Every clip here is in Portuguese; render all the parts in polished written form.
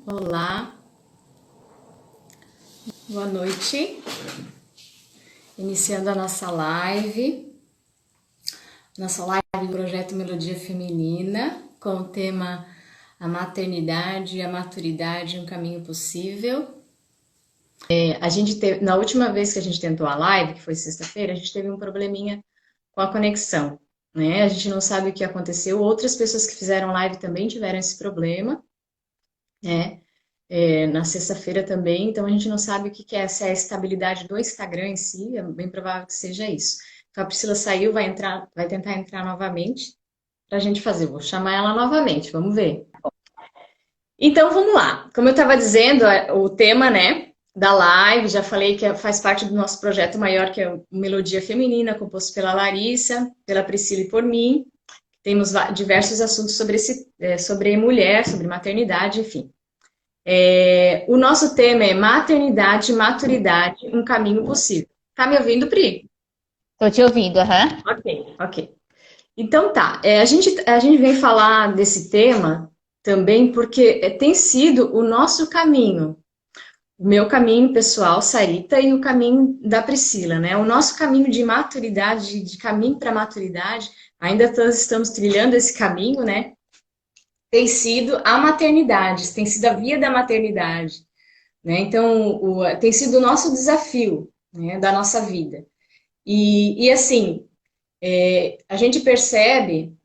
Olá, boa noite. Iniciando a nossa live do Projeto Melodia Feminina, com o tema A Maternidade e a Maturidade, um Caminho Possível. Na última vez que a gente tentou a live, que foi sexta-feira, a gente teve um probleminha com a conexão, né? A gente não sabe o que aconteceu. Outras pessoas que fizeram live também tiveram esse problema, né? Na sexta-feira também, então a gente não sabe o que é, se é a estabilidade do Instagram em si, é bem provável que seja isso. Então a Priscila saiu, vai tentar entrar novamente para a gente fazer. Vou chamar ela novamente, vamos ver. Então vamos lá. Como eu estava dizendo, o tema, né, da live, já falei que faz parte do nosso projeto maior, que é o Melodia Feminina, composto pela Larissa, pela Priscila e por mim. Temos diversos assuntos sobre mulher, sobre maternidade, enfim. O nosso tema é maternidade, maturidade, um caminho possível. Tá me ouvindo, Pri? Tô te ouvindo, aham. Ok, ok. Então tá, a gente vem falar desse tema também porque tem sido o nosso caminho, o meu caminho pessoal, Sarita, e o caminho da Priscila, né? O nosso caminho de maturidade, de caminho para maturidade, ainda estamos trilhando esse caminho, né? Tem sido a maternidade, tem sido a via da maternidade. Né? Então, tem sido o nosso desafio, né, da nossa vida. E assim, a gente percebe,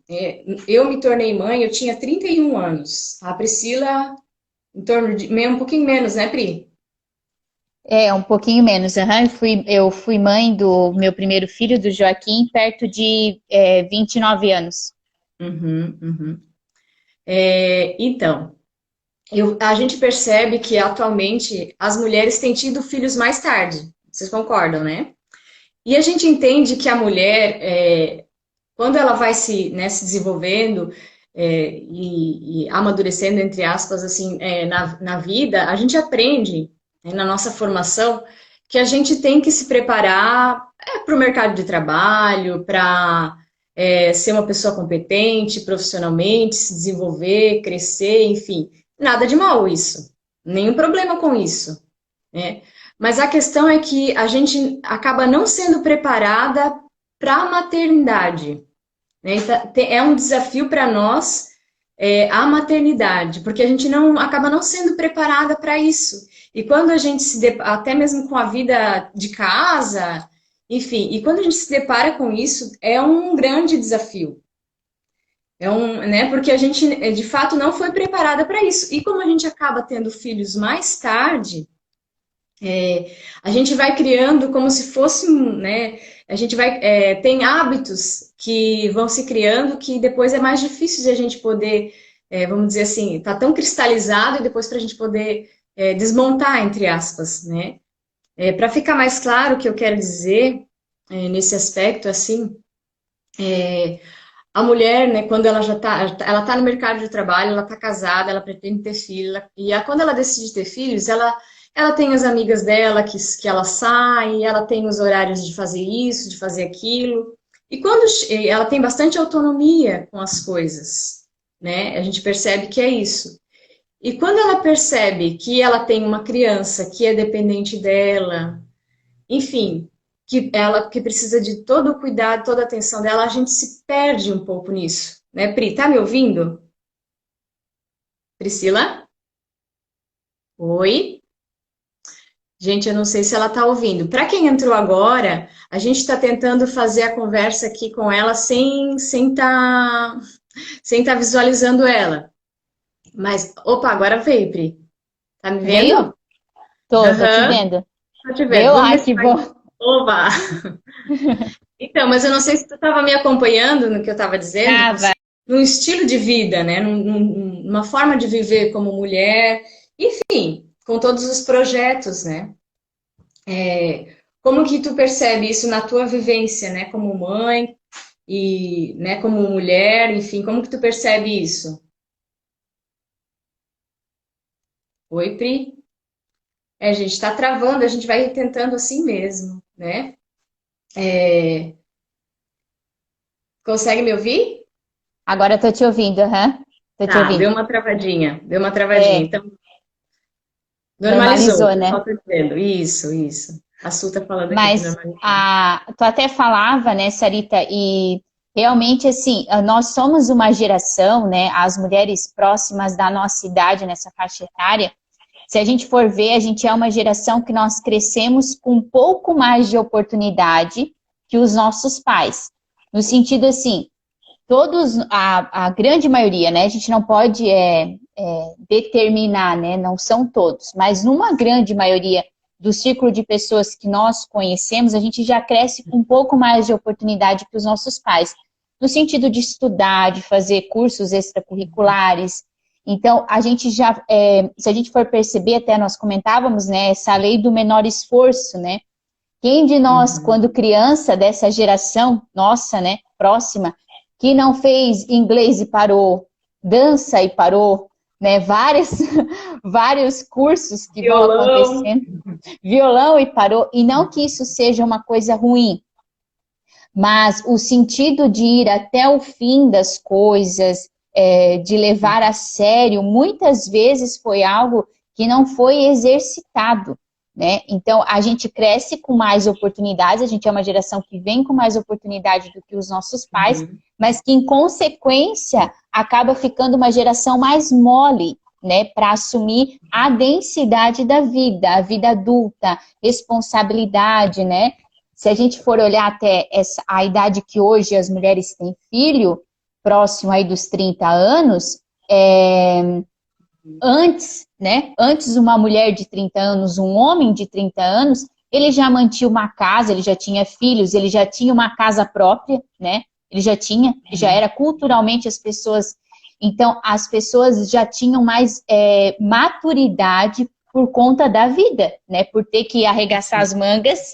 eu me tornei mãe, eu tinha 31 anos. A Priscila, em torno de, um pouquinho menos, né, Pri? É, um pouquinho menos, aham. Eu fui mãe do meu primeiro filho, do Joaquim, perto de 29 anos. Uhum, uhum. Então, a gente percebe que atualmente as mulheres têm tido filhos mais tarde. Vocês concordam, né? E a gente entende que a mulher, quando ela vai se desenvolvendo e amadurecendo, entre aspas, assim, na vida, a gente aprende, né, na nossa formação, que a gente tem que se preparar para o mercado de trabalho, para ser uma pessoa competente profissionalmente, se desenvolver, crescer, enfim. Nada de mal isso. Nenhum problema com isso, né? Mas a questão é que a gente acaba não sendo preparada para a maternidade, né? Então, é um desafio para nós, a maternidade, porque a gente não acaba não sendo preparada para isso. E quando a gente até mesmo com a vida de casa, enfim, e quando a gente se depara com isso, é um grande desafio. Né, porque a gente de fato não foi preparada para isso. E como a gente acaba tendo filhos mais tarde, a gente vai criando como se fosse, né? A gente tem hábitos que vão se criando que depois é mais difícil de a gente poder, vamos dizer assim, tá tão cristalizado e depois para a gente poder desmontar, entre aspas, né? Para ficar mais claro o que eu quero dizer nesse aspecto, assim, a mulher, né, quando ela tá no mercado de trabalho, ela tá casada, ela pretende ter filho, quando ela decide ter filhos, ela tem as amigas dela que ela sai, ela tem os horários de fazer isso, de fazer aquilo, e ela tem bastante autonomia com as coisas, né? A gente percebe que é isso. E quando ela percebe que ela tem uma criança que é dependente dela, enfim, que precisa de todo o cuidado, toda a atenção dela, a gente se perde um pouco nisso, né, Pri? Tá me ouvindo? Priscila? Oi? Gente, eu não sei se ela tá ouvindo. Para quem entrou agora, a gente está tentando fazer a conversa aqui com ela sem tá visualizando ela. Mas, opa, agora veio, Pri. Tá me Veio? vendo? Tô te Aham, vendo. tô te vendo. Deu? Vamos ver Ai, se que vai. bom. Oba! Então, mas eu não sei se tu estava me acompanhando no que eu estava dizendo, Tava. num estilo de vida, né? Numa forma de viver como mulher, enfim, com todos os projetos, né? Como que tu percebe isso na tua vivência, né? Como mãe e, né, como mulher, enfim, como que tu percebe isso? Oi, Pri? A gente está travando, a gente vai tentando assim mesmo, né? Consegue me ouvir? Agora tô te ouvindo, aham. Tô te Tá, ouvindo. deu uma travadinha, deu uma travadinha. É, Então, Normalizou, Normalizou, o né? pessoal tá dizendo. Isso. A Su tá falando aqui que Mas normalizou. tu até falava, né, Sarita, e realmente, assim, nós somos uma geração, né, as mulheres próximas da nossa idade, nessa faixa etária, se a gente for ver, a gente é uma geração que nós crescemos com um pouco mais de oportunidade que os nossos pais. No sentido, assim, todos, a grande maioria, né, a gente não pode determinar, né, não são todos, mas numa grande maioria do círculo de pessoas que nós conhecemos, a gente já cresce com um pouco mais de oportunidade que os nossos pais, no sentido de estudar, de fazer cursos extracurriculares. Então, a gente já, se a gente for perceber, até nós comentávamos, né, essa lei do menor esforço, né? Quem de nós, Uhum. quando criança dessa geração nossa, né, próxima, que não fez inglês e parou, dança e parou, né, vários cursos que vão Violão. acontecendo, violão e parou, e não que isso seja uma coisa ruim, mas o sentido de ir até o fim das coisas, de levar a sério, muitas vezes foi algo que não foi exercitado, né? Então, a gente cresce com mais oportunidades, a gente é uma geração que vem com mais oportunidade do que os nossos pais, Uhum. mas que, em consequência, acaba ficando uma geração mais mole, né, para assumir a densidade da vida, a vida adulta, responsabilidade, né? Se a gente for olhar até a idade que hoje as mulheres têm filho, próximo aí dos 30 anos, antes, né? Antes uma mulher de 30 anos, um homem de 30 anos, ele já mantinha uma casa, ele já tinha filhos, ele já tinha uma casa própria, né? Ele já era culturalmente as pessoas. Então, as pessoas já tinham mais maturidade por conta da vida, né? Por ter que arregaçar as mangas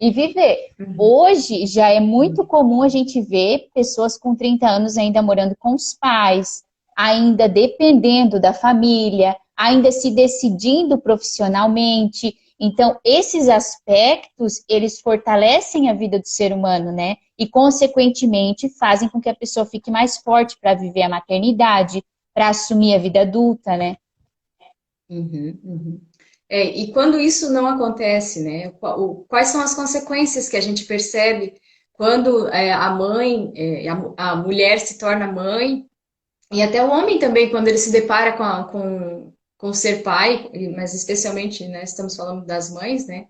e viver. Uhum. Hoje já é muito comum a gente ver pessoas com 30 anos ainda morando com os pais, ainda dependendo da família, ainda se decidindo profissionalmente. Então, esses aspectos, eles fortalecem a vida do ser humano, né? E, consequentemente, fazem com que a pessoa fique mais forte para viver a maternidade, para assumir a vida adulta, né? Uhum. E quando isso não acontece, né? Quais são as consequências que a gente percebe quando a mãe, a mulher se torna mãe, e até o homem também, quando ele se depara com ser pai, mas especialmente, né, estamos falando das mães, né?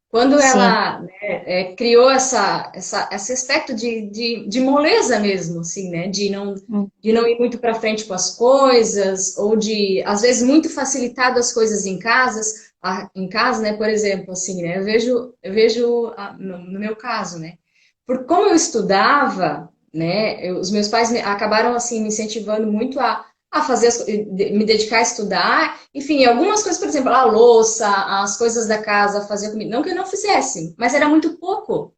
Quando Sim. ela, né, criou esse aspecto de moleza mesmo, assim, né? De não ir muito para frente com as coisas, ou de, às vezes, muito facilitado as coisas em casa, né? Por exemplo, assim, né? Eu vejo no meu caso, né? Por como eu estudava, né? Os meus pais acabaram, assim, me incentivando muito a fazer me dedicar a estudar, enfim, algumas coisas, por exemplo, a louça, as coisas da casa, fazer comida, não que eu não fizesse, mas era muito pouco,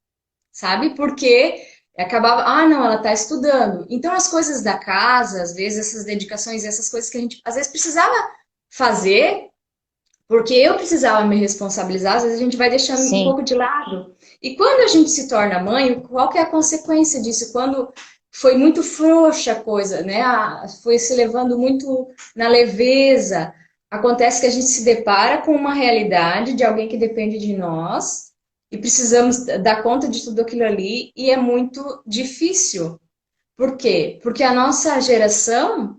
sabe? Porque acabava, não, ela está estudando. Então, as coisas da casa, às vezes, essas dedicações, essas coisas que a gente, às vezes, precisava fazer, porque eu precisava me responsabilizar, às vezes a gente vai deixando um Sim. pouco de lado. E quando a gente se torna mãe, qual que é a consequência disso? Quando foi muito frouxa a coisa, né? Foi se levando muito na leveza. Acontece que a gente se depara com uma realidade de alguém que depende de nós e precisamos dar conta de tudo aquilo ali e é muito difícil. Por quê? Porque a nossa geração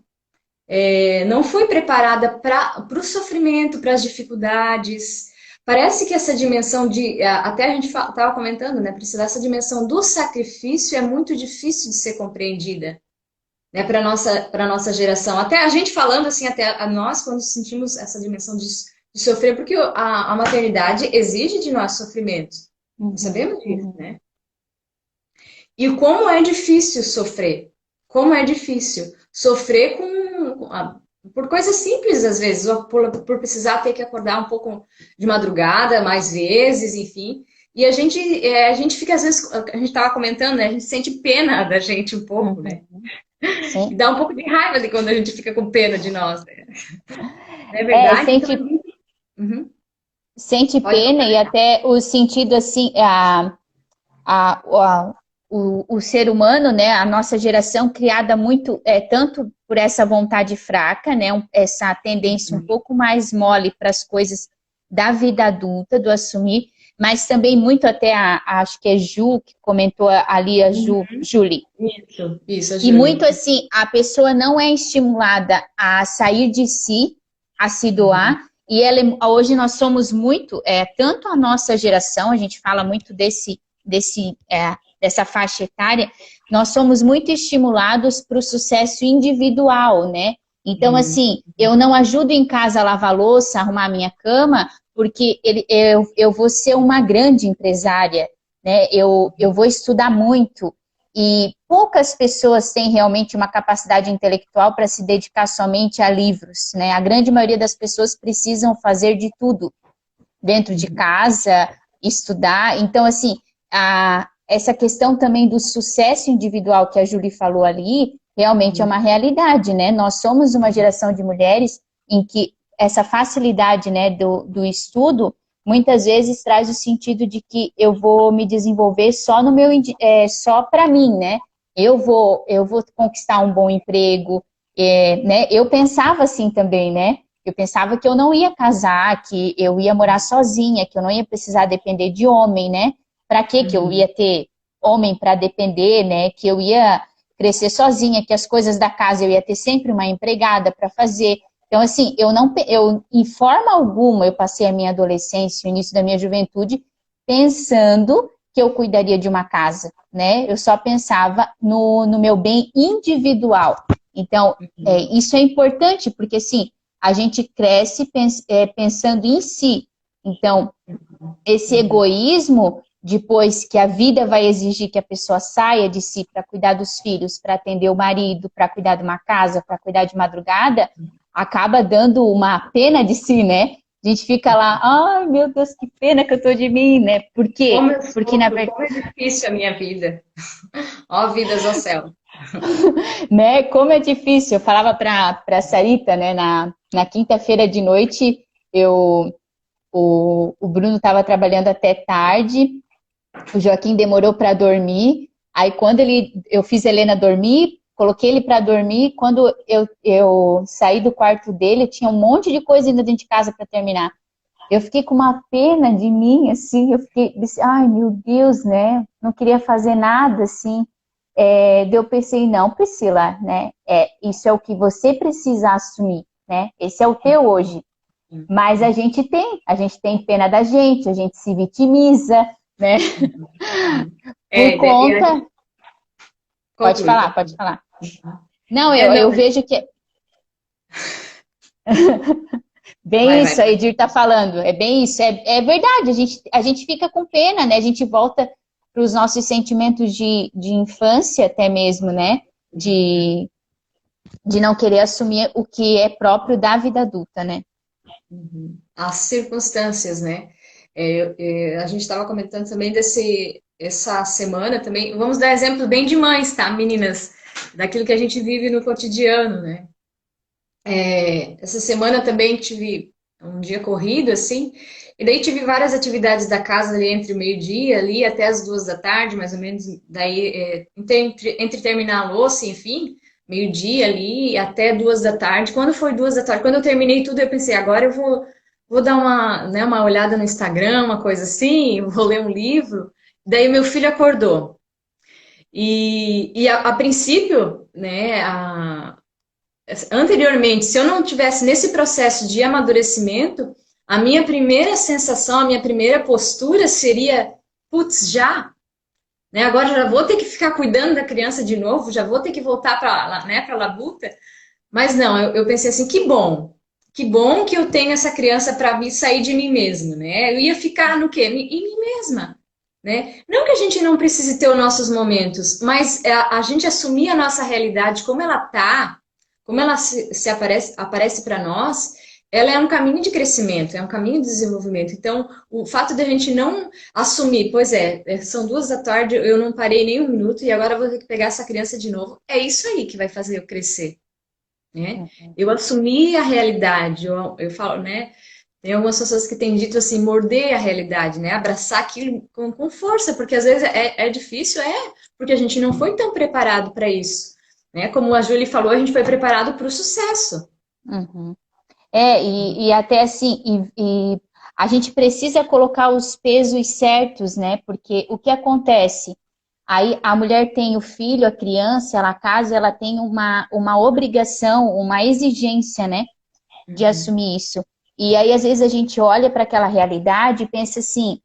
não foi preparada para o sofrimento, para as dificuldades. Parece que essa dimensão até a gente estava comentando, né, Priscila, essa dimensão do sacrifício é muito difícil de ser compreendida, né, para nossa geração. Até a gente falando assim, até a nós, quando sentimos essa dimensão de sofrer, porque a maternidade exige de nós sofrimento. Uhum, Sabemos disso, uhum. né? E como é difícil sofrer. Como é difícil sofrer por coisas simples, às vezes, ou por precisar ter que acordar um pouco de madrugada, mais vezes, enfim. E a gente fica, às vezes, a gente estava comentando, né? A gente sente pena da gente um pouco, né? Uhum. E Sim. dá um pouco de raiva de quando a gente fica com pena de nós, né? Não é verdade? Então, Sente, uhum. sente Pode pena e complementar. até o sentido assim, a, o ser humano, né, a nossa geração criada muito, tanto por essa vontade fraca, né, essa tendência um pouco mais mole para as coisas da vida adulta, do assumir, mas também muito até, acho que é Ju, que comentou ali, a Julie. Isso, a E Júlia. muito assim, a pessoa não é estimulada a sair de si, a se doar, e hoje nós somos muito, tanto a nossa geração, a gente fala muito dessa faixa etária, nós somos muito estimulados para o sucesso individual, né? Então, assim, eu não ajudo em casa a lavar louça, arrumar a minha cama, porque eu vou ser uma grande empresária, né? Eu vou estudar muito. E poucas pessoas têm realmente uma capacidade intelectual para se dedicar somente a livros, né? A grande maioria das pessoas precisam fazer de tudo dentro de casa, estudar. Então, assim, essa questão também do sucesso individual que a Julie falou ali, realmente é uma realidade, né? Nós somos uma geração de mulheres em que essa facilidade, né, do estudo muitas vezes traz o sentido de que eu vou me desenvolver só no meu, só para mim, né? Eu vou conquistar um bom emprego, né? Eu pensava assim também, né? Eu pensava que eu não ia casar, que eu ia morar sozinha, que eu não ia precisar depender de homem, né? Para que eu ia ter homem para depender, né? Que eu ia crescer sozinha, que as coisas da casa eu ia ter sempre uma empregada para fazer. Então, assim, em forma alguma, eu passei a minha adolescência, o início da minha juventude, pensando que eu cuidaria de uma casa, né? Eu só pensava no meu bem individual. Então, isso é importante, porque, assim, a gente cresce pensando em si. Então, esse egoísmo, depois que a vida vai exigir que a pessoa saia de si para cuidar dos filhos, para atender o marido, para cuidar de uma casa, para cuidar de madrugada, acaba dando uma pena de si, né? A gente fica lá, ai meu Deus, que pena que eu tô de mim, né? Por quê? Como eu Porque na sofro, verdade, como é difícil a minha vida. Ó, vidas ao céu. né? Como é difícil. Eu falava para Sarita, né? Na quinta-feira de noite, o Bruno estava trabalhando até tarde. O Joaquim demorou para dormir. Aí quando eu fiz a Helena dormir, coloquei ele para dormir. Quando eu saí do quarto dele, tinha um monte de coisa ainda dentro de casa para terminar. Eu fiquei com uma pena de mim, assim, eu fiquei, ai meu Deus, né? Não queria fazer nada, assim. Daí eu pensei, não, Priscila, né? Isso é o que você precisa assumir, né? Esse é o teu hoje. Mas a gente tem pena da gente, a gente se vitimiza, né? Por E a conta. gente Pode conclui, falar, conclui. pode falar. Não, Não, eu vejo que. Bem vai. isso, a Edir tá falando, é bem isso, é verdade, a gente fica com pena, né? A gente volta para os nossos sentimentos de infância, até mesmo, né? De não querer assumir o que é próprio da vida adulta, né? As circunstâncias, né? A gente estava comentando também essa semana também. Vamos dar exemplo bem de mães, tá, meninas? Daquilo que a gente vive no cotidiano, né? Essa semana também tive um dia corrido, assim, e daí tive várias atividades da casa ali entre o meio-dia, ali até as 2 da tarde, mais ou menos, daí entre terminar a louça, enfim, meio-dia ali até 2 da tarde. Quando foi 2 da tarde, quando eu terminei tudo, eu pensei, agora eu vou dar uma olhada no Instagram, uma coisa assim, vou ler um livro. Daí meu filho acordou. E a princípio, né, anteriormente, se eu não tivesse nesse processo de amadurecimento, a minha primeira sensação, a minha primeira postura seria, putz, já, né? Agora já vou ter que ficar cuidando da criança de novo, já vou ter que voltar para, né, para a labuta. Mas não, eu pensei assim, que bom que eu tenho essa criança para me sair de mim mesma, né? Eu ia ficar no quê? Em mim mesma, né? Não que a gente não precise ter os nossos momentos, mas a gente assumir a nossa realidade como ela tá, como ela se aparece para nós, ela é um caminho de crescimento, é um caminho de desenvolvimento. Então, o fato de a gente não assumir, pois são 2 da tarde, eu não parei nem um minuto e agora eu vou ter que pegar essa criança de novo, é isso aí que vai fazer eu crescer, né? Eu assumi a realidade, eu falo, né? Tem algumas pessoas que têm dito assim, morder a realidade, né? Abraçar aquilo com força, porque às vezes é difícil, porque a gente não foi tão preparado para isso, né? Como a Julie falou, a gente foi preparado para o sucesso. Uhum. E até assim, a gente precisa colocar os pesos certos, né? Porque o que acontece? Aí a mulher tem o filho, a criança, ela casa, ela tem uma obrigação, uma exigência, né? De Uhum. assumir isso. E aí, às vezes, a gente olha para aquela realidade e pensa assim: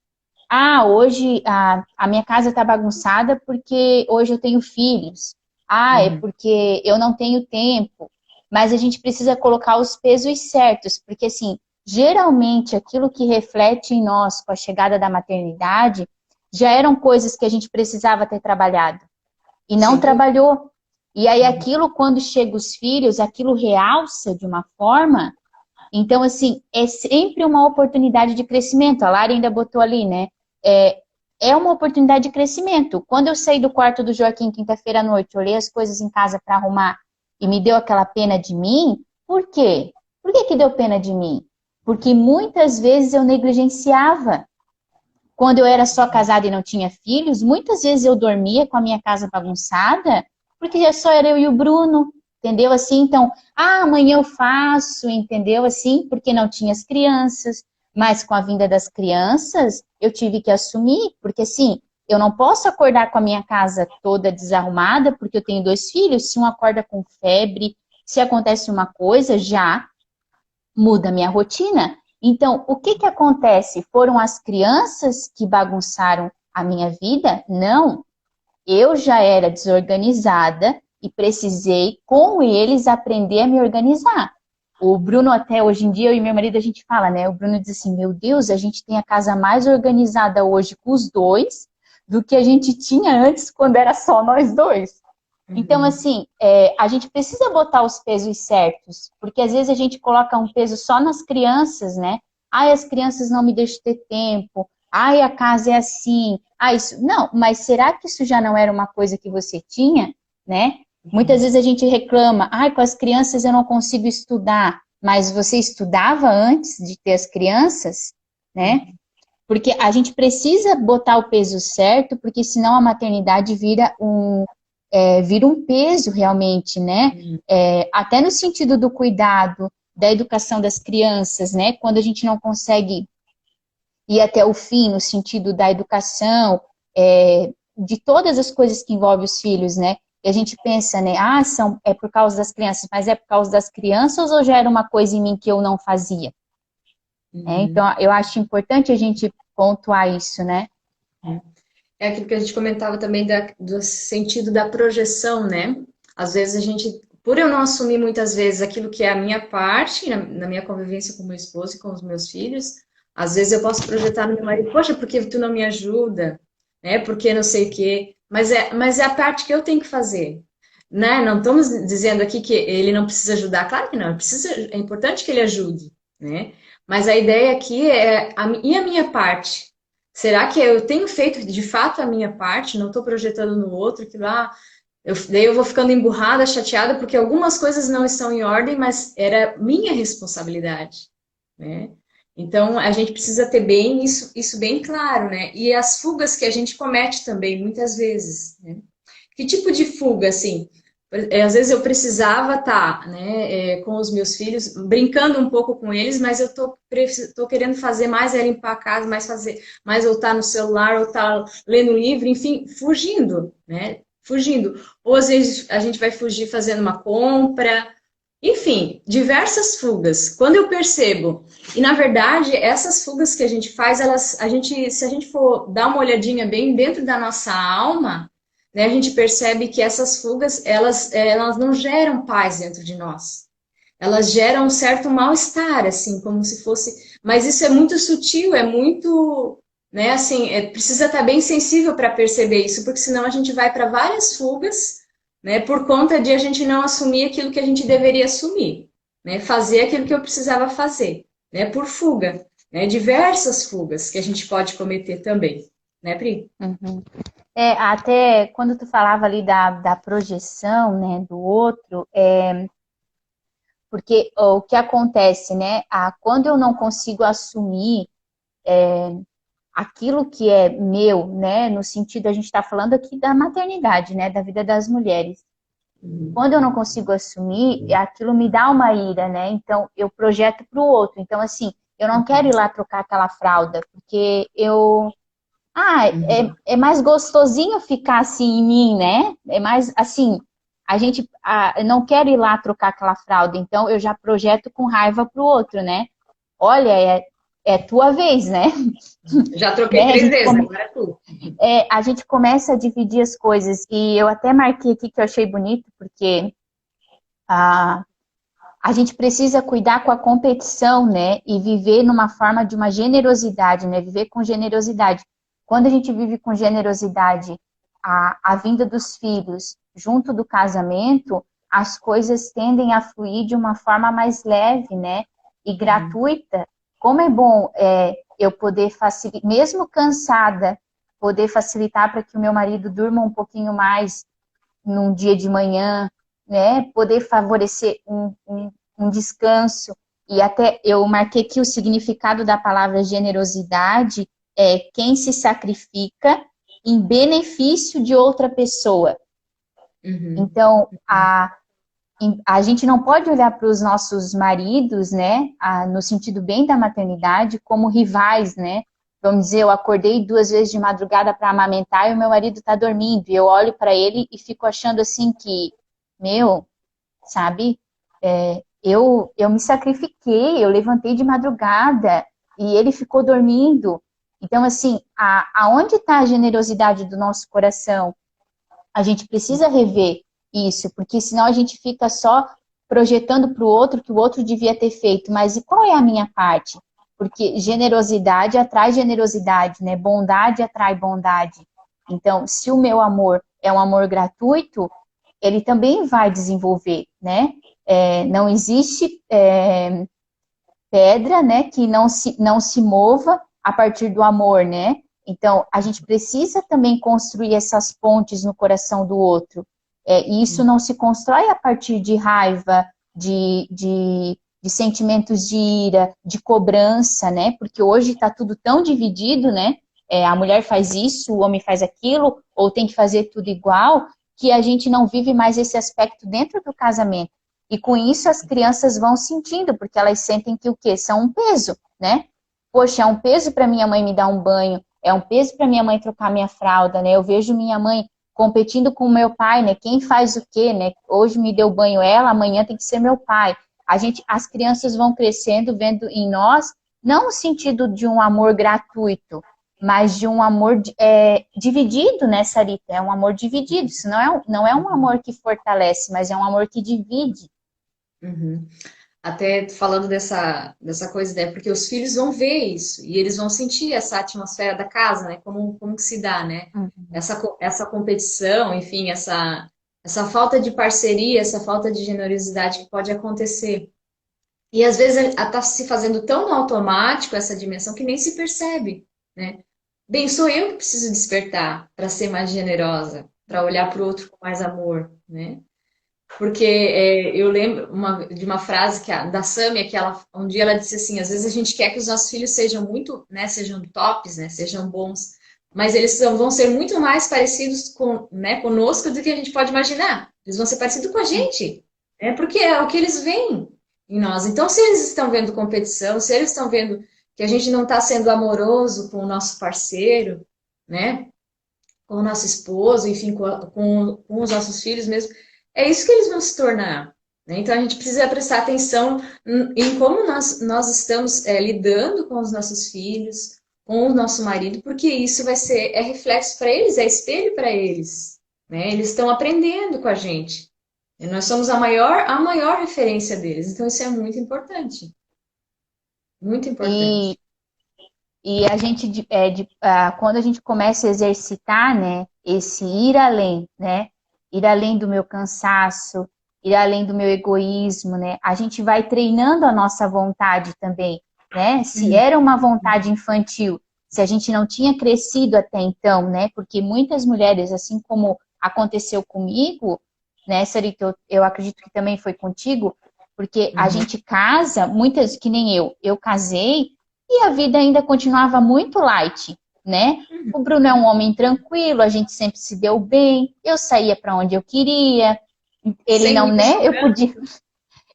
ah, hoje a minha casa está bagunçada porque hoje eu tenho filhos. Ah, é Uhum. porque eu não tenho tempo. Mas a gente precisa colocar os pesos certos, porque assim, geralmente aquilo que reflete em nós com a chegada da maternidade já eram coisas que a gente precisava ter trabalhado e não Sem dúvida. trabalhou. E aí Uhum. aquilo, quando chega os filhos, aquilo realça de uma forma. Então, assim, é sempre uma oportunidade de crescimento. A Lara ainda botou ali, né? É, é uma oportunidade de crescimento. Quando eu saí do quarto do Joaquim quinta-feira à noite, olhei as coisas em casa para arrumar e me deu aquela pena de mim, por quê? Por que que deu pena de mim? Porque muitas vezes eu negligenciava. Quando eu era só casada e não tinha filhos, muitas vezes eu dormia com a minha casa bagunçada, porque só era eu e o Bruno, entendeu? Assim, então, amanhã eu faço, entendeu? Assim, porque não tinha as crianças, mas com a vinda das crianças, eu tive que assumir, porque assim, eu não posso acordar com a minha casa toda desarrumada, porque eu tenho dois filhos, se um acorda com febre, se acontece uma coisa, já muda a minha rotina. Então, o que que acontece? Foram as crianças que bagunçaram a minha vida? Não. Eu já era desorganizada e precisei, com eles, aprender a me organizar. O Bruno, até hoje em dia, eu e meu marido, a gente fala, né? O Bruno diz assim: meu Deus, a gente tem a casa mais organizada hoje com os dois do que a gente tinha antes quando era só nós dois. Então, Uhum. assim, a gente precisa botar os pesos certos, porque às vezes a gente coloca um peso só nas crianças, né? Ai, as crianças não me deixam ter tempo. Ai, a casa é assim. Ah, isso. Não, mas será que isso já não era uma coisa que você tinha, né? Muitas vezes a gente reclama, ai, com as crianças eu não consigo estudar, mas você estudava antes de ter as crianças, né? Uhum. Porque a gente precisa botar o peso certo, porque senão a maternidade vira um peso realmente, né? Uhum. Até no sentido do cuidado, da educação das crianças, né? Quando a gente não consegue ir até o fim, no sentido da educação, de todas as coisas que envolvem os filhos, né? E a gente pensa, né? Ah, é por causa das crianças, mas é por causa das crianças ou já era uma coisa em mim que eu não fazia? Uhum. Então, eu acho importante a gente pontuar isso, né? Uhum. É aquilo que a gente comentava também do sentido da projeção, né? Às vezes a gente, por eu não assumir muitas vezes aquilo que é a minha parte, na minha convivência com meu esposo e com os meus filhos, às vezes eu posso projetar no meu marido, poxa, por que tu não me ajuda? Né? Porque não sei o quê. Mas é a parte que eu tenho que fazer. Né? Não estamos dizendo aqui que ele não precisa ajudar, claro que não, é importante que ele ajude, né? Mas a ideia aqui e a minha parte? Será que eu tenho feito de fato a minha parte? Não estou projetando no outro, que lá daí eu vou ficando emburrada, chateada, porque algumas coisas não estão em ordem, mas era minha responsabilidade, né? Então a gente precisa ter bem isso bem claro, né? E as fugas que a gente comete também, muitas vezes, né? Que tipo de fuga, assim? Às vezes eu precisava estar, né, com os meus filhos, brincando um pouco com eles, mas eu tô querendo fazer mais é limpar a casa, mais ou estar no celular, ou estar lendo um livro, enfim, fugindo, né? Fugindo. Ou às vezes a gente vai fugir fazendo uma compra, enfim, diversas fugas. Quando eu percebo, e na verdade, essas fugas que a gente faz, se a gente for dar uma olhadinha bem dentro da nossa alma, né, a gente percebe que essas fugas, elas não geram paz dentro de nós. Elas geram um certo mal-estar, assim, como se fosse. Mas isso é muito sutil, é muito, né, assim, precisa estar bem sensível para perceber isso, porque senão a gente vai para várias fugas, né, por conta de a gente não assumir aquilo que a gente deveria assumir, né, fazer aquilo que eu precisava fazer, né, por fuga, né, diversas fugas que a gente pode cometer também, né, Pri? Uhum. Até quando tu falava ali da projeção, né, do outro, Porque o que acontece, né? Quando eu não consigo assumir aquilo que é meu, né? No sentido, a gente está falando aqui da maternidade, né? Da vida das mulheres. Uhum. Quando eu não consigo assumir, aquilo me dá uma ira, né? Então, eu projeto para o outro. Então, assim, eu não quero ir lá trocar aquela fralda, porque Uhum. é mais gostosinho ficar assim em mim, né? É mais, assim, eu não quero ir lá trocar aquela fralda, então eu já projeto com raiva para o outro, né? Olha, é tua vez, né? Já troquei né? 3 vezes, agora é tu. A gente começa a dividir as coisas, e eu até marquei aqui que eu achei bonito, porque a, a gente precisa cuidar com a competição, né? E viver numa forma de uma generosidade, né? Viver com generosidade. Quando a gente vive com generosidade, a vinda dos filhos junto do casamento, as coisas tendem a fluir de uma forma mais leve, né? E Uhum. gratuita. Como é bom eu poder facilitar, mesmo cansada, poder facilitar para que o meu marido durma um pouquinho mais num dia de manhã, né? Poder favorecer um descanso. E até eu marquei aqui o significado da palavra generosidade é quem se sacrifica em benefício de outra pessoa. Uhum. Então, a gente não pode olhar para os nossos maridos, né, no sentido bem da maternidade, como rivais, né? Vamos dizer, eu acordei 2 vezes de madrugada para amamentar e o meu marido está dormindo. E eu olho para ele e fico achando assim que, meu, sabe, eu me sacrifiquei, eu levantei de madrugada e ele ficou dormindo. Então, assim, aonde está a generosidade do nosso coração? A gente precisa rever isso, porque senão a gente fica só projetando para o outro que o outro devia ter feito. Mas e qual é a minha parte? Porque generosidade atrai generosidade, né? Bondade atrai bondade. Então, se o meu amor é um amor gratuito, ele também vai desenvolver, né? Não existe pedra, né, que não se mova a partir do amor, né? Então, a gente precisa também construir essas pontes no coração do outro. E isso não se constrói a partir de raiva, de sentimentos de ira, de cobrança, né? Porque hoje está tudo tão dividido, né? A mulher faz isso, o homem faz aquilo, ou tem que fazer tudo igual, que a gente não vive mais esse aspecto dentro do casamento. E com isso as crianças vão sentindo, porque elas sentem que o quê? São um peso, né? Poxa, é um peso para minha mãe me dar um banho, é um peso para minha mãe trocar minha fralda, né? Eu vejo minha mãe competindo com o meu pai, né? Quem faz o quê, né? Hoje me deu banho ela, amanhã tem que ser meu pai. As crianças vão crescendo, vendo em nós, não no sentido de um amor gratuito, mas de um amor dividido, né, Sarita? É um amor dividido. Isso não é um amor que fortalece, mas é um amor que divide. Uhum. Até falando dessa coisa, né? Porque os filhos vão ver isso e eles vão sentir essa atmosfera da casa, né? Como que se dá, né? Uhum. Essa competição, enfim, essa falta de parceria, essa falta de generosidade que pode acontecer. E às vezes está se fazendo tão no automático essa dimensão que nem se percebe, né? Bem, sou eu que preciso despertar para ser mais generosa, para olhar para o outro com mais amor, né? Porque eu lembro de uma frase da Sâmia, que um dia ela disse assim, às vezes a gente quer que os nossos filhos sejam muito, né, sejam tops, né, sejam bons, mas eles vão ser muito mais parecidos né, conosco do que a gente pode imaginar. Eles vão ser parecidos com a gente, né, porque é o que eles veem em nós. Então, se eles estão vendo competição, se eles estão vendo que a gente não está sendo amoroso com o nosso parceiro, né, com o nosso esposo, enfim, com os nossos filhos mesmo, é isso que eles vão se tornar. Né? Então a gente precisa prestar atenção em como nós estamos lidando com os nossos filhos, com o nosso marido, porque isso vai ser reflexo para eles, é espelho para eles. Né? Eles estão aprendendo com a gente. E nós somos a maior referência deles. Então isso é muito importante. Muito E, importante. e a gente, quando a gente começa a exercitar, né, esse ir além, né, ir além do meu cansaço, ir além do meu egoísmo, né, a gente vai treinando a nossa vontade também, né, se Uhum. era uma vontade infantil, se a gente não tinha crescido até então, né, porque muitas mulheres, assim como aconteceu comigo, né, Sarita, eu acredito que também foi contigo, Porque a Uhum. gente casa, muitas, que nem eu casei, e a vida ainda continuava muito light, né? O Bruno é um homem tranquilo, a gente sempre se deu bem, eu saía para onde eu queria, ele Sem não, muita né? cobrança.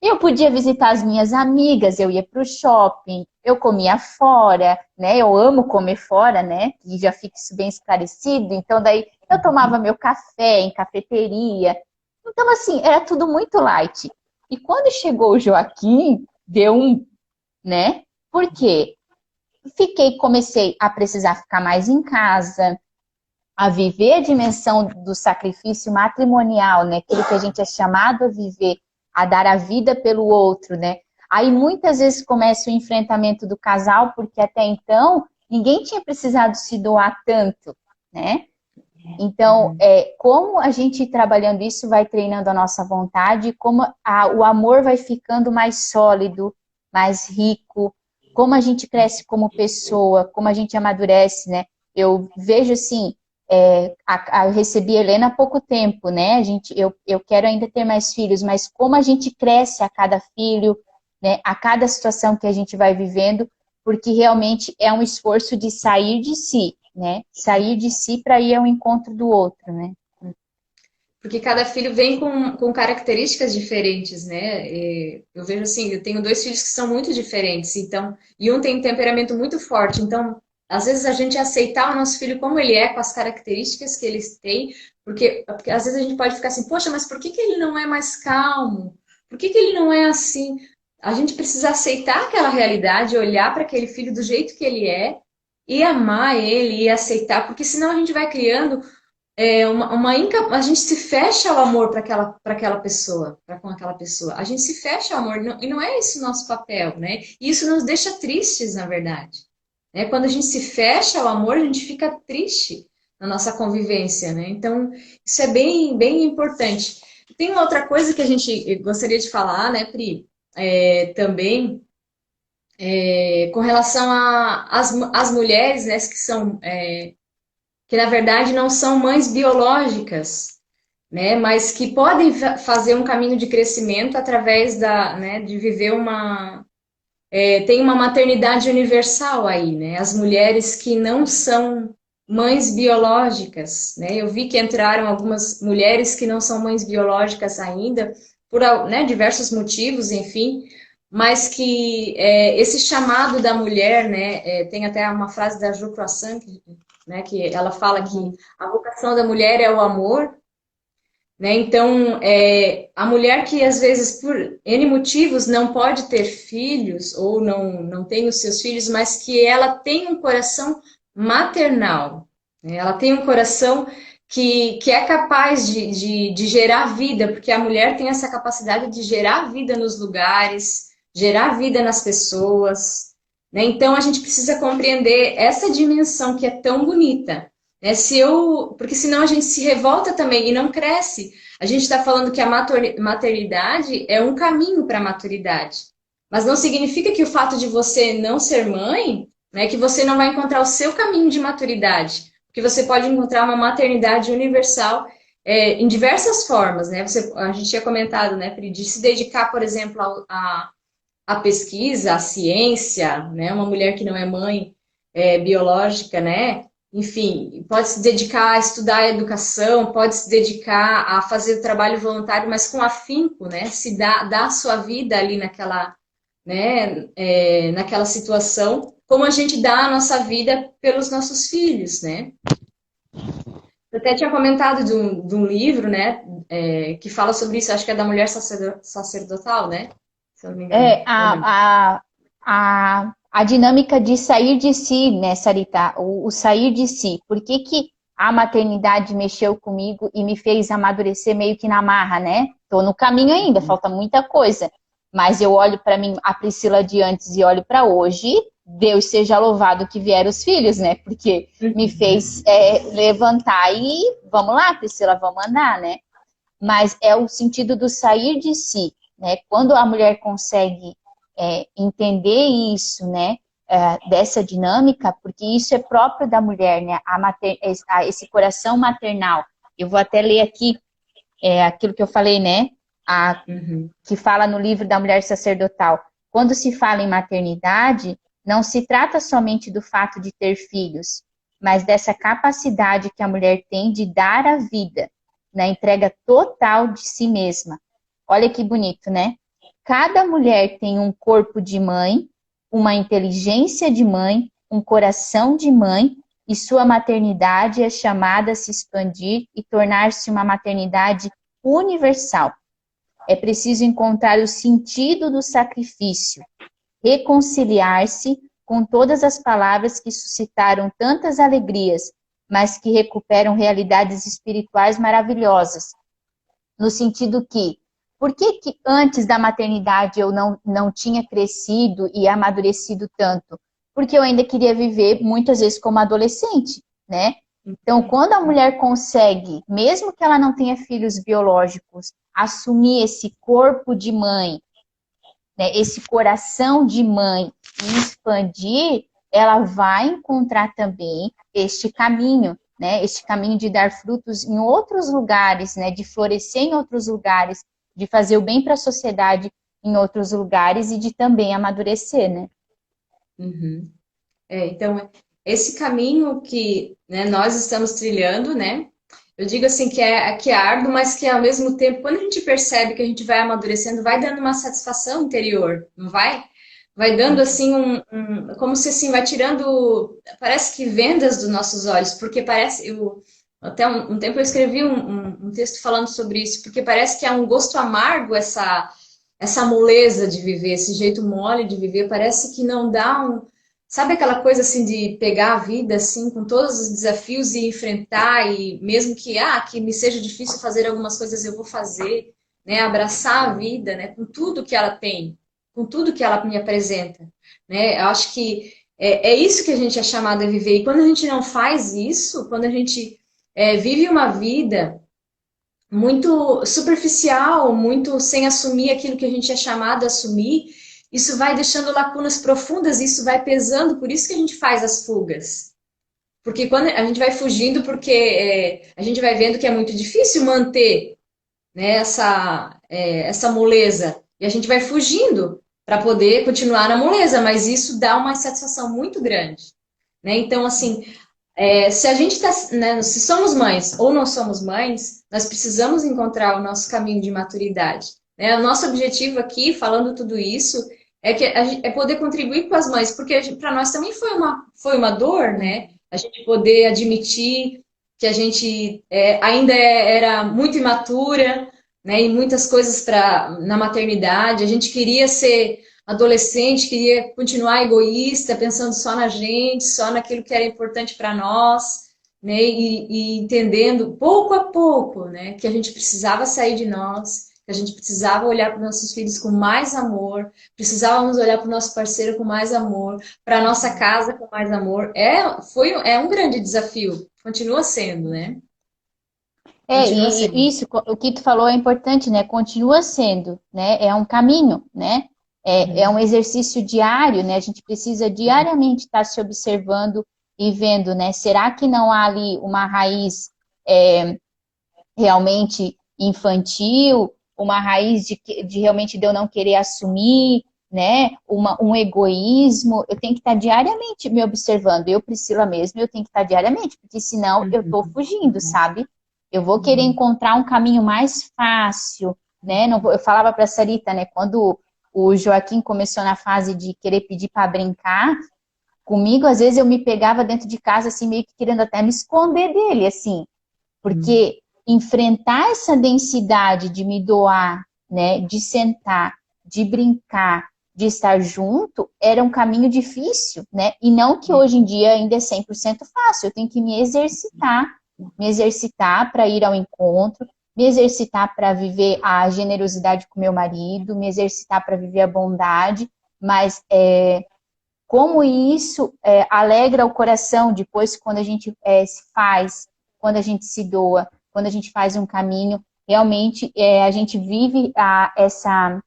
Eu podia visitar as minhas amigas, eu ia para o shopping, eu comia fora, né? Eu amo comer fora, né? E já fica isso bem esclarecido. Então, daí eu tomava meu café em cafeteria. Então, assim, era tudo muito light. E quando chegou o Joaquim, deu um, né? Por quê? Comecei a precisar ficar mais em casa, a viver a dimensão do sacrifício matrimonial, né? Aquilo que a gente é chamado a viver, a dar a vida pelo outro, né? Aí muitas vezes começa o enfrentamento do casal, porque até então ninguém tinha precisado se doar tanto, né? Então, Uhum. como a gente trabalhando isso vai treinando a nossa vontade, como o amor vai ficando mais sólido, mais rico, como a gente cresce como pessoa, como a gente amadurece, né? Eu vejo assim, eu recebi a Helena há pouco tempo, né? Eu quero ainda ter mais filhos, mas como a gente cresce a cada filho, né? A cada situação que a gente vai vivendo, porque realmente é um esforço de sair de si, né? Sair de si para ir ao encontro do outro, né? Porque cada filho vem com características diferentes, né? Eu vejo assim, eu tenho dois filhos que são muito diferentes, então, e um tem um temperamento muito forte, então, às vezes a gente aceitar o nosso filho como ele é, com as características que eles têm, porque às vezes a gente pode ficar assim, poxa, mas por que que ele não é mais calmo? Por que que ele não é assim? A gente precisa aceitar aquela realidade, olhar para aquele filho do jeito que ele é e amar ele e aceitar, porque senão a gente vai criando a gente se fecha ao amor para aquela pessoa, para com aquela pessoa. A gente se fecha ao amor, e não é esse o nosso papel, né? E isso nos deixa tristes, na verdade. Né? Quando a gente se fecha ao amor, a gente fica triste na nossa convivência, né? Então, isso é bem, bem importante. Tem uma outra coisa que a gente gostaria de falar, né, Pri? Também com relação às mulheres, né, que são que na verdade não são mães biológicas, né, mas que podem fazer um caminho de crescimento através né, de viver tem uma maternidade universal aí, né, as mulheres que não são mães biológicas, né, eu vi que entraram algumas mulheres que não são mães biológicas ainda, por né, diversos motivos, enfim, mas que esse chamado da mulher, né, tem até uma frase da Ju Croissant, né, que ela fala que Uhum. a vocação da mulher é o amor, né? Então, a mulher que às vezes por N motivos não pode ter filhos ou não tem os seus filhos, mas que ela tem um coração maternal, né? Ela tem um coração que é capaz de gerar vida, porque a mulher tem essa capacidade de gerar vida nos lugares, gerar vida nas pessoas, né? Então, a gente precisa compreender essa dimensão que é tão bonita, né? Porque senão a gente se revolta também e não cresce. A gente está falando que a maternidade é um caminho para a maturidade. Mas não significa que o fato de você não ser mãe, né, que você não vai encontrar o seu caminho de maturidade. Porque você pode encontrar uma maternidade universal em diversas formas, né? A gente tinha comentado, né, Pri, de se dedicar, por exemplo, à pesquisa, à ciência, né? Uma mulher que não é mãe biológica, né? Enfim, pode se dedicar a estudar a educação, pode se dedicar a fazer trabalho voluntário, mas com afinco, né? Se dá a sua vida ali né? Naquela situação, como a gente dá a nossa vida pelos nossos filhos, né? Eu até tinha comentado de um livro, né? Que fala sobre isso, acho que é da mulher sacerdotal, né? Se eu não me engano. É Ou não. a dinâmica de sair de si, né, Sarita? O sair de si. Por que que a maternidade mexeu comigo e me fez amadurecer meio que na marra, né? Tô no caminho ainda, falta muita coisa. Mas eu olho para mim, a Priscila de antes e olho para hoje, Deus seja louvado que vieram os filhos, né? Porque me fez levantar e vamos lá, Priscila, vamos andar, né? Mas é o sentido do sair de si, né? Quando a mulher consegue entender isso, né? Dessa dinâmica, porque isso é próprio da mulher, né? Esse coração maternal. Eu vou até ler aqui aquilo que eu falei, né? Uhum. que fala no livro da Mulher Sacerdotal. Quando se fala em maternidade, não se trata somente do fato de ter filhos, mas dessa capacidade que a mulher tem de dar a vida, na entrega total de si mesma. Olha que bonito, né? Cada mulher tem um corpo de mãe, uma inteligência de mãe, um coração de mãe, e sua maternidade é chamada a se expandir e tornar-se uma maternidade universal. É preciso encontrar o sentido do sacrifício, reconciliar-se com todas as palavras que suscitaram tantas alegrias, mas que recuperam realidades espirituais maravilhosas. No sentido que, por que que antes da maternidade eu não tinha crescido e amadurecido tanto? Porque eu ainda queria viver muitas vezes como adolescente, né? Então, quando a mulher consegue, mesmo que ela não tenha filhos biológicos, assumir esse corpo de mãe, né, esse coração de mãe e expandir, ela vai encontrar também este caminho, né, este caminho de dar frutos em outros lugares, né, de florescer em outros lugares, de fazer o bem para a sociedade em outros lugares e de também amadurecer, né? Uhum. Então, esse caminho que, né, nós estamos trilhando, né? Eu digo assim que é árduo, mas que ao mesmo tempo, quando a gente percebe que a gente vai amadurecendo, vai dando uma satisfação interior, não vai? Vai dando assim como se assim vai tirando, parece que vendas dos nossos olhos, porque parece, até um tempo eu escrevi um texto falando sobre isso, porque parece que é um gosto amargo essa moleza de viver, esse jeito mole de viver, parece que não dá sabe aquela coisa assim de pegar a vida assim com todos os desafios e enfrentar e mesmo que me seja difícil fazer algumas coisas eu vou fazer, né? Abraçar a vida, né? Com tudo que ela tem, com tudo que ela me apresenta, né? Eu acho que é isso que a gente é chamado a viver. E quando a gente não faz isso, quando a gente vive uma vida muito superficial, muito sem assumir aquilo que a gente é chamado a assumir, isso vai deixando lacunas profundas, isso vai pesando, por isso que a gente faz as fugas. Porque quando a gente vai fugindo, porque a gente vai vendo que é muito difícil manter, né, essa moleza. E a gente vai fugindo para poder continuar na moleza, mas isso dá uma satisfação muito grande. Né? Então, assim, se a gente está, né, se somos mães ou não somos mães, nós precisamos encontrar o nosso caminho de maturidade. Né? O nosso objetivo aqui, falando tudo isso, é poder contribuir com as mães, porque para nós também foi uma dor, né? A gente poder admitir que a gente ainda era muito imatura, né? E muitas coisas na maternidade. A gente queria ser adolescente, queria continuar egoísta, pensando só na gente, só naquilo que era importante para nós, né? E entendendo pouco a pouco, né? Que a gente precisava sair de nós, que a gente precisava olhar para os nossos filhos com mais amor, precisávamos olhar para o nosso parceiro com mais amor, para a nossa casa com mais amor. É um grande desafio, continua sendo, né? Continua E sendo. isso, o que tu falou é importante, né? Continua sendo, né? É um caminho, né? É um Uhum. exercício diário, né? A gente precisa diariamente estar se observando e vendo, né? Será que não há ali uma raiz realmente infantil, uma raiz de realmente de eu não querer assumir, né? Um egoísmo? Eu tenho que estar diariamente me observando. Eu, Priscila mesmo, eu tenho que estar diariamente, porque senão eu estou fugindo, sabe? Eu vou querer Uhum. encontrar um caminho mais fácil, né? Não vou, eu falava para a Sarita, né? Quando o Joaquim começou na fase de querer pedir para brincar comigo, às vezes eu me pegava dentro de casa, assim, meio que querendo até me esconder dele, assim, Uhum. porque enfrentar essa densidade de me doar, né? De sentar, de brincar, de estar junto, era um caminho difícil, né? E não que hoje em dia ainda é 100% fácil, eu tenho que me exercitar para ir ao encontro, me exercitar para viver a generosidade com meu marido, me exercitar para viver a bondade, mas como isso alegra o coração depois quando a gente se faz, quando a gente se doa, quando a gente faz um caminho, realmente a gente vive essa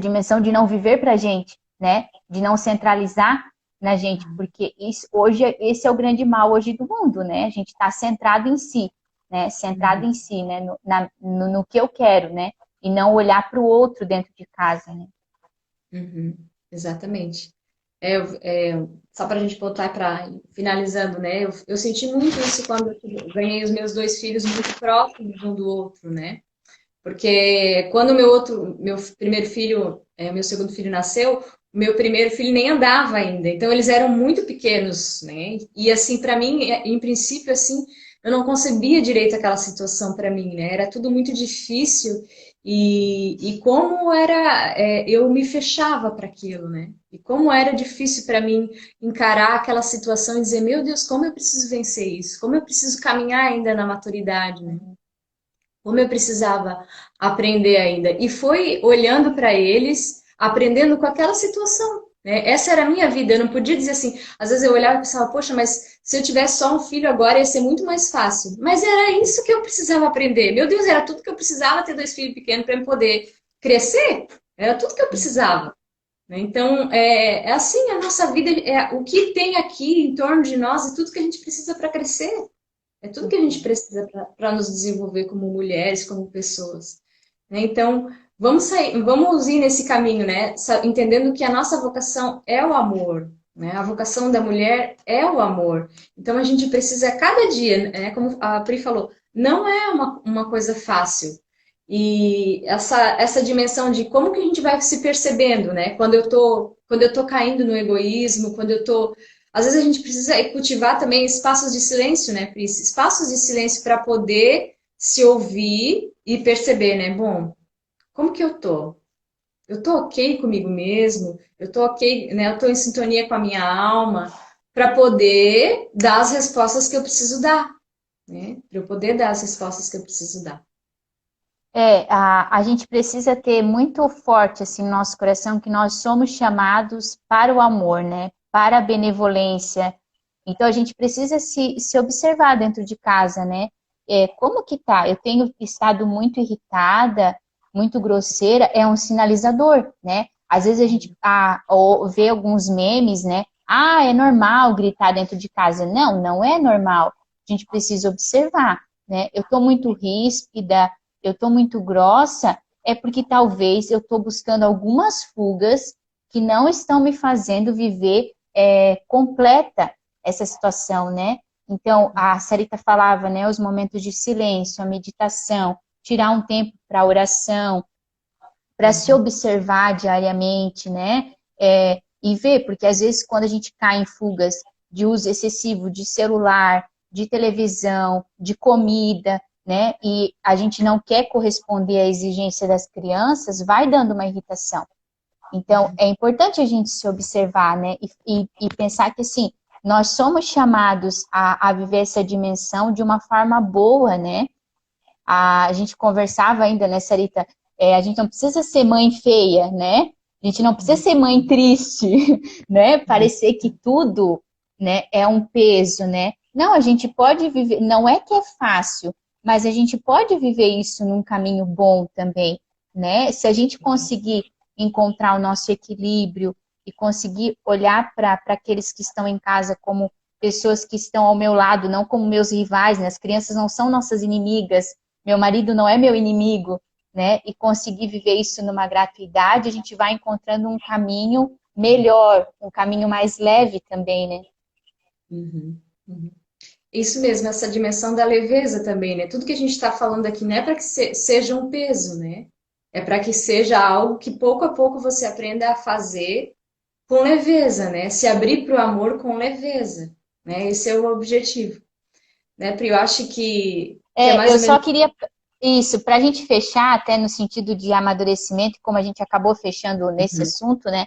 dimensão de não viver para a gente, né? De não centralizar na gente, porque isso, hoje esse é o grande mal hoje do mundo, né? A gente está centrado em si, né? Centrado em si, né? No que eu quero, né? e não olhar para o outro dentro de casa, né? Uhum, exatamente. Só para a gente voltar para finalizando, né? Eu senti muito isso quando eu ganhei os meus dois filhos muito próximos um do outro, né? Porque quando meu primeiro filho, meu segundo filho nasceu, meu primeiro filho nem andava ainda. Então eles eram muito pequenos, né? E assim, para mim, em princípio, assim, eu não concebia direito aquela situação para mim, né? Era tudo muito difícil e como era, eu me fechava para aquilo, né? E como era difícil para mim encarar aquela situação e dizer, meu Deus, como eu preciso vencer isso? Como eu preciso caminhar ainda na maturidade, né? Como eu precisava aprender ainda. E foi olhando para eles, aprendendo com aquela situação. Né? Essa era a minha vida. Eu não podia dizer assim. Às vezes eu olhava e pensava, poxa, mas se eu tivesse só um filho agora ia ser muito mais fácil. Mas era isso que eu precisava aprender. Meu Deus, era tudo que eu precisava ter dois filhos pequenos para eu poder crescer. Era tudo que eu precisava. Né? Então, é assim a nossa vida, o que tem aqui em torno de nós e tudo que a gente precisa para crescer. É tudo que a gente precisa para nos desenvolver como mulheres, como pessoas. Né? Então, vamos ir nesse caminho, né? Entendendo que a nossa vocação é o amor. Né? A vocação da mulher é o amor. Então, a gente precisa, cada dia, né? Como a Pri falou, não é uma coisa fácil. E essa dimensão de como que a gente vai se percebendo, né? Quando eu tô caindo no egoísmo, quando eu tô às vezes a gente precisa cultivar também espaços de silêncio, né, Pris? Espaços de silêncio para poder se ouvir e perceber, né? Bom, como que eu tô? Eu tô ok comigo mesmo? Eu tô ok, né? Eu tô em sintonia com a minha alma para poder dar as respostas que eu preciso dar, né? Para eu poder dar as respostas que eu preciso dar. A gente precisa ter muito forte assim no nosso coração que nós somos chamados para o amor, né? Para a benevolência. Então a gente precisa se observar dentro de casa, né? Como que tá? Eu tenho estado muito irritada, muito grosseira, é um sinalizador, né? Às vezes a gente ou vê alguns memes, né? Ah, é normal gritar dentro de casa. Não, não é normal. A gente precisa observar, né? Eu tô muito ríspida, eu estou muito grossa, é porque talvez eu estou buscando algumas fugas que não estão me fazendo viver completa essa situação, né? Então, a Sarita falava, né, os momentos de silêncio, a meditação, tirar um tempo para oração, para se observar diariamente, né? E ver, porque às vezes quando a gente cai em fugas de uso excessivo de celular, de televisão, de comida, né? E a gente não quer corresponder à exigência das crianças, vai dando uma irritação. Então, é importante a gente se observar, né? E pensar que, assim, nós somos chamados a viver essa dimensão de uma forma boa, né? A gente conversava ainda, né, Sarita? A gente não precisa ser mãe feia, né? A gente não precisa ser mãe triste, né? Parecer que tudo, né, é um peso, né? Não, a gente pode viver, não é que é fácil, mas a gente pode viver isso num caminho bom também, né? Se a gente conseguir encontrar o nosso equilíbrio e conseguir olhar para aqueles que estão em casa como pessoas que estão ao meu lado, não como meus rivais, né? As crianças não são nossas inimigas, meu marido não é meu inimigo, né? E conseguir viver isso numa gratuidade, a gente vai encontrando um caminho melhor, um caminho mais leve também, né? Uhum, uhum. Isso mesmo, essa dimensão da leveza também, né? Tudo que a gente está falando aqui não é para que seja um peso, né? É para que seja algo que pouco a pouco você aprenda a fazer com leveza, né? Se abrir para o amor com leveza, né? Esse é o objetivo, né, Pri? Eu acho que é mais Eu ou menos. só queria isso, para a gente fechar, até no sentido de amadurecimento, como a gente acabou fechando nesse Uhum, assunto, né?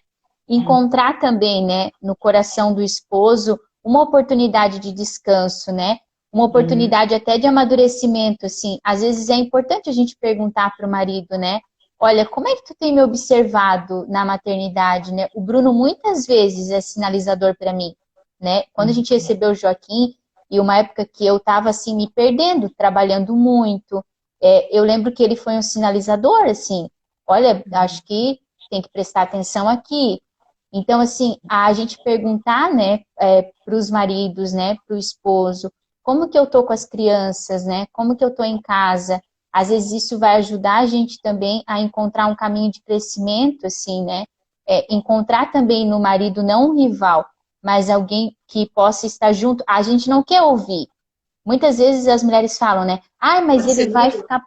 Encontrar também, né, no coração do esposo, uma oportunidade de descanso, né? Uma uhum, oportunidade até de amadurecimento, assim. Às vezes é importante a gente perguntar para o marido, né? Olha, como é que tu tem me observado na maternidade, né? O Bruno muitas vezes é sinalizador para mim, né? Quando a gente recebeu o Joaquim, e uma época que eu estava assim me perdendo, trabalhando muito, eu lembro que ele foi um sinalizador, assim, olha, acho que tem que prestar atenção aqui. Então, assim, a gente perguntar, né, para os maridos, né, para o esposo, como que eu tô com as crianças, né, como que eu tô em casa, às vezes isso vai ajudar a gente também a encontrar um caminho de crescimento, assim, né? Encontrar também no marido não um rival, mas alguém que possa estar junto. A gente não quer ouvir. Muitas vezes as mulheres falam, né? Ai, mas Pode ele ser vai duro. ficar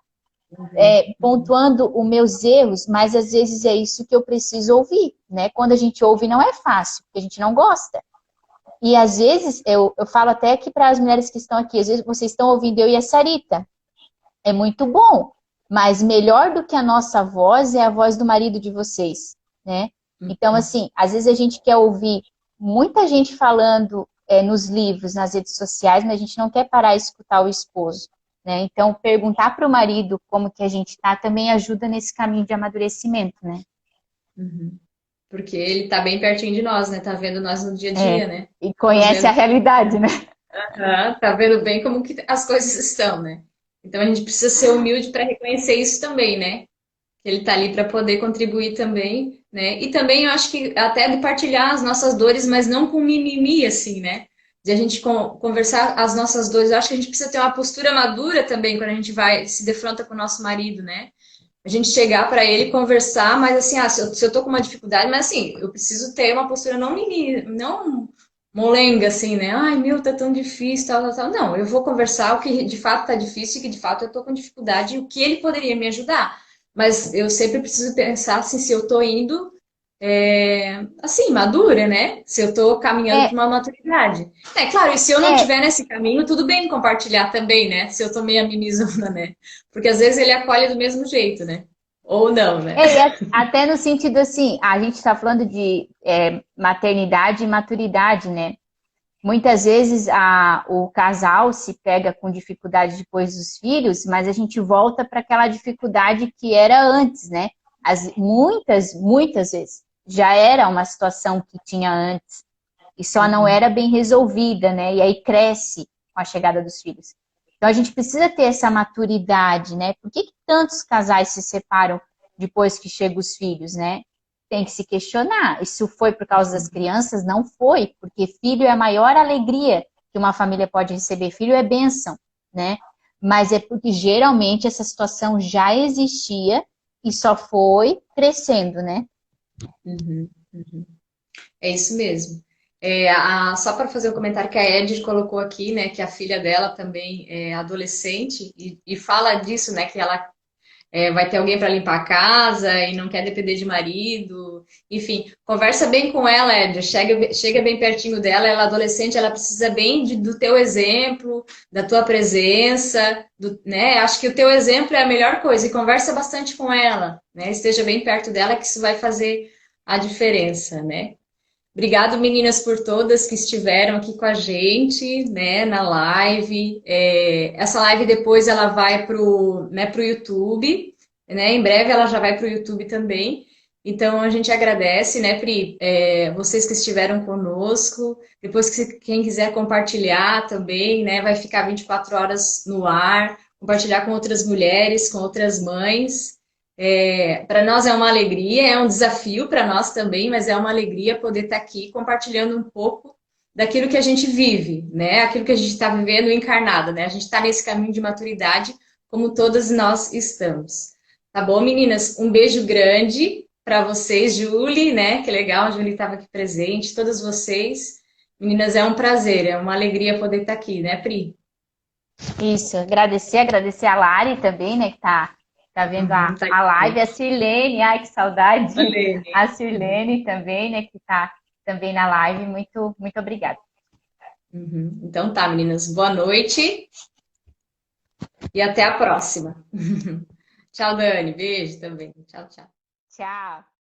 Uhum. pontuando os meus erros, mas às vezes é isso que eu preciso ouvir, né? Quando a gente ouve não é fácil, porque a gente não gosta. E às vezes, eu falo até aqui para as mulheres que estão aqui, às vezes vocês estão ouvindo eu e a Sarita, é muito bom, mas melhor do que a nossa voz é a voz do marido de vocês, né? Então, Uhum. assim, às vezes a gente quer ouvir muita gente falando nos livros, nas redes sociais, mas a gente não quer parar e escutar o esposo, né? Então, perguntar para o marido como que a gente está também ajuda nesse caminho de amadurecimento, né? Uhum. Porque ele tá bem pertinho de nós, né? Tá vendo nós no dia a É, dia, né? e Nos conhece a vendo, realidade, né? tá vendo bem como que as coisas estão, né? Então a gente precisa ser humilde para reconhecer isso também, né? Que ele tá ali para poder contribuir também, né? E também eu acho que até de partilhar as nossas dores, mas não com mimimi, assim, né? De a gente conversar as nossas dores. Eu acho que a gente precisa ter uma postura madura também quando a gente vai se defronta com o nosso marido, né? A gente chegar para ele conversar, mas assim, se eu tô com uma dificuldade, mas assim, eu preciso ter uma postura não mini, não molenga, assim, né? Ai, meu, tá tão difícil, tal, tal, tal. Não, eu vou conversar o que de fato tá difícil e que de fato eu tô com dificuldade e o que ele poderia me ajudar. Mas eu sempre preciso pensar assim, se eu tô indo assim, madura, né? Se eu tô caminhando para É, uma maturidade. É claro, e se eu não é, tiver nesse caminho, tudo bem compartilhar também, né? Se eu tô meio mimizona, né? Porque às vezes ele acolhe do mesmo jeito, né? Ou não, né? até no sentido assim, a gente está falando de maternidade e maturidade, né? Muitas vezes o casal se pega com dificuldade depois dos filhos, mas a gente volta para aquela dificuldade que era antes, né? Muitas vezes já era uma situação que tinha antes e só não Uhum, era bem resolvida, né? E aí cresce com a chegada dos filhos. Então a gente precisa ter essa maturidade, né? Por que tantos casais se separam depois que chegam os filhos, né? Tem que se questionar. Isso foi por causa das crianças? Não foi, porque filho é a maior alegria que uma família pode receber. Filho é bênção, né? Mas é porque geralmente essa situação já existia e só foi crescendo, né? uhum, uhum. É isso mesmo. Só para fazer um comentário que a Ed colocou aqui, né, que a filha dela também é adolescente e fala disso, né, que ela vai ter alguém para limpar a casa e não quer depender de marido. Enfim, conversa bem com ela, Ed. Chega bem pertinho dela. Ela é adolescente, ela precisa bem do teu exemplo, da tua presença, né? Acho que o teu exemplo é a melhor coisa. E conversa bastante com ela, né? Esteja bem perto dela, que isso vai fazer a diferença, né? Obrigado, meninas, por todas que estiveram aqui com a gente, né, na live. Essa live depois ela vai pro YouTube, né? Em breve ela já vai pro YouTube também. Então a gente agradece, né, Pri, vocês que estiveram conosco. Depois que quem quiser compartilhar também, né, vai ficar 24 horas no ar, compartilhar com outras mulheres, com outras mães. Para nós é uma alegria, é um desafio para nós também, mas é uma alegria poder estar aqui compartilhando um pouco daquilo que a gente vive, né? Aquilo que a gente está vivendo encarnado, né? A gente está nesse caminho de maturidade, como todas nós estamos. Tá bom, meninas? Um beijo grande para vocês, Julie, né? Que legal, a Julie estava aqui presente, todas vocês. Meninas, é um prazer, é uma alegria poder estar aqui, né, Pri? Isso, agradecer a Lari também, né, que tá vendo Uhum, tá a live, aqui. a Sirlene, ai que saudade, Valeu. a Uhum, Sirlene também, né, que tá também na live, muito obrigada. uhum. Então tá, meninas, boa noite. E até a próxima. Tchau, Dani. Beijo também. Tchau, tchau. Tchau.